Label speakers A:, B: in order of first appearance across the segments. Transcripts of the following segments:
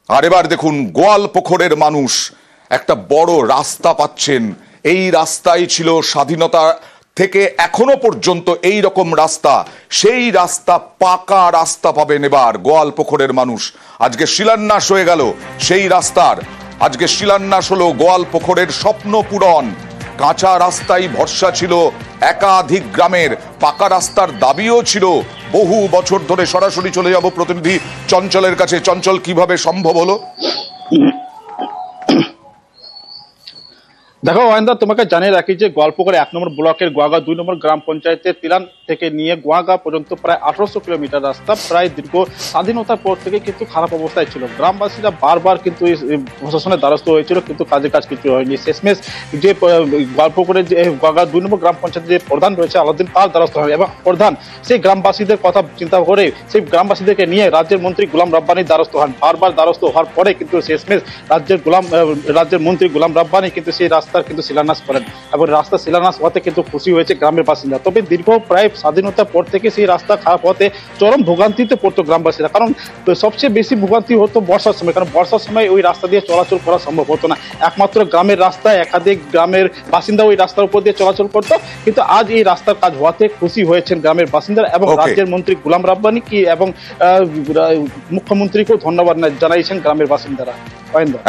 A: আর এবার দেখুন গোয়ালপুকুরের মানুষ একটা বড় রাস্তা পাচ্ছেন। এই রাস্তাই ছিল স্বাধীনতা থেকে এখনো পর্যন্ত এই রকম রাস্তা, সেই রাস্তা পাকা রাস্তা পাবেন এবার গোয়ালপুকুরের মানুষ। আজকে শিলান্যাস হয়ে গেল সেই রাস্তার, আজকে শিলান্যাস হলো গোয়ালপুকুরের স্বপ্ন পূরণ। কাঁচা রাস্তায় ভরসা ছিল একাধিক গ্রামের, পাকা রাস্তার দাবিও ছিল বহু বছর ধরে। সরাসরি চলে যাব প্রতিনিধি চঞ্চলের কাছে। চঞ্চল, কিভাবে সম্ভব হলো?
B: দেখো ওয়াইন্দা, তোমাকে জানিয়ে রাখি যে গোয়ালপুকুর 1 নম্বর ব্লকের গোয়াগা 2 নম্বর গ্রাম পঞ্চায়েতের তিলান থেকে নিয়ে গোয়াগা পর্যন্ত প্রায় 1800 কিলোমিটার রাস্তা প্রায় দীর্ঘ স্বাধীনতার পর থেকে কিন্তু খারাপ অবস্থায় ছিল। গ্রামবাসীরা বারবার কিন্তু প্রশাসনের দ্বারস্থ হয়েছিল, কিন্তু কাজে কাজ কিছু হয়নি। শেষমেশ যে গোয়ালপুকুরের যে গোয়াগা 2 নম্বর গ্রাম পঞ্চায়েতের যে প্রধান রয়েছে আলাউদ্দিন, তার দ্বারস্থ হয় এবং প্রধান সেই গ্রামবাসীদের কথা চিন্তা করে সেই গ্রামবাসীদেরকে নিয়ে রাজ্যের মন্ত্রী গোলাম রাব্বানির দ্বারস্থ হন। বারবার দ্বারস্থ হওয়ার পরে কিন্তু শেষমেশ রাজ্যের মন্ত্রী গোলাম রাব্বানি কিন্তু সেই রাস্তার কিন্তু শিলান্যাস করেন এবং রাস্তা শিলান্যাস হওয়াতে কিন্তু খুশি হয়েছে গ্রামের বাসিন্দা। তবে দীর্ঘ প্রায় স্বাধীনতার পর থেকে সেই রাস্তা খারাপ হতে চরম ভোগান্তিতে পড়তো গ্রামবাসীরা। কারণ সবচেয়ে বেশি ভোগান্তি হতো বর্ষার সময়, কারণ বর্ষার সময় ওই রাস্তা দিয়ে চলাচল করা সম্ভব হতো না। একমাত্র গ্রামের রাস্তায় একাধিক গ্রামের বাসিন্দা ওই রাস্তার উপর দিয়ে চলাচল করতো, কিন্তু আজ এই রাস্তার কাজ হওয়াতে খুশি হয়েছেন গ্রামের বাসিন্দারা এবং রাজ্যের মন্ত্রী গোলাম রাব্বানি কি এবং মুখ্যমন্ত্রীকেও ধন্যবাদ জানাইছেন গ্রামের বাসিন্দারা।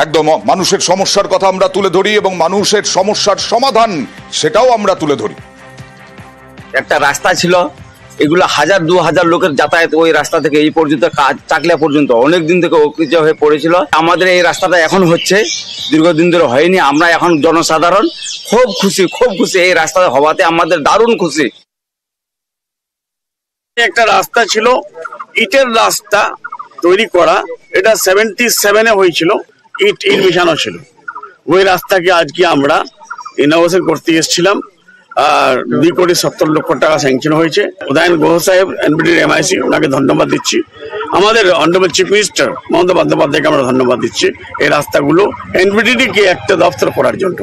A: একদম, মানুষের সমস্যার কথা আমরা তুলে ধরি এবং মানুষের সমস্যার সমাধান সেটাও আমরা তুলে ধরি।
C: একটা রাস্তা ছিল, এগুলো 1000-2000 লোকের যাতায়াত ওই রাস্তা থেকে এই পর্যন্ত চাকলিয়া পর্যন্ত অনেকদিন থেকে অকৃত হয়ে পড়েছিল। আমাদের এই রাস্তাটা এখন হচ্ছে, দীর্ঘদিন ধরে হয়নি। আমরা এখন জনসাধারণ খুব খুশি এই রাস্তা হওয়াতে আমাদের দারুণ খুশি।
D: একটা রাস্তা ছিল ইটের রাস্তা তৈরি করা, এটা 77-এ হয়েছিল, ইট মিশানো ছিল। ওই রাস্তাকে আজকে আমরা ইনোভেশন করতে এসেছিলাম আর 2,70,00,000 টাকা স্যাংশন হয়েছে। উদয়ন গুহ সাহেব, এনবিডির MIC, ওনাকে ধন্যবাদ দিচ্ছি। আমাদের অনারেবল চিফ মিনিস্টার মমতা বন্দ্যোপাধ্যায়কে আমরা ধন্যবাদ দিচ্ছি এই রাস্তাগুলো এনবিডিকে একটা দপ্তর করার জন্য।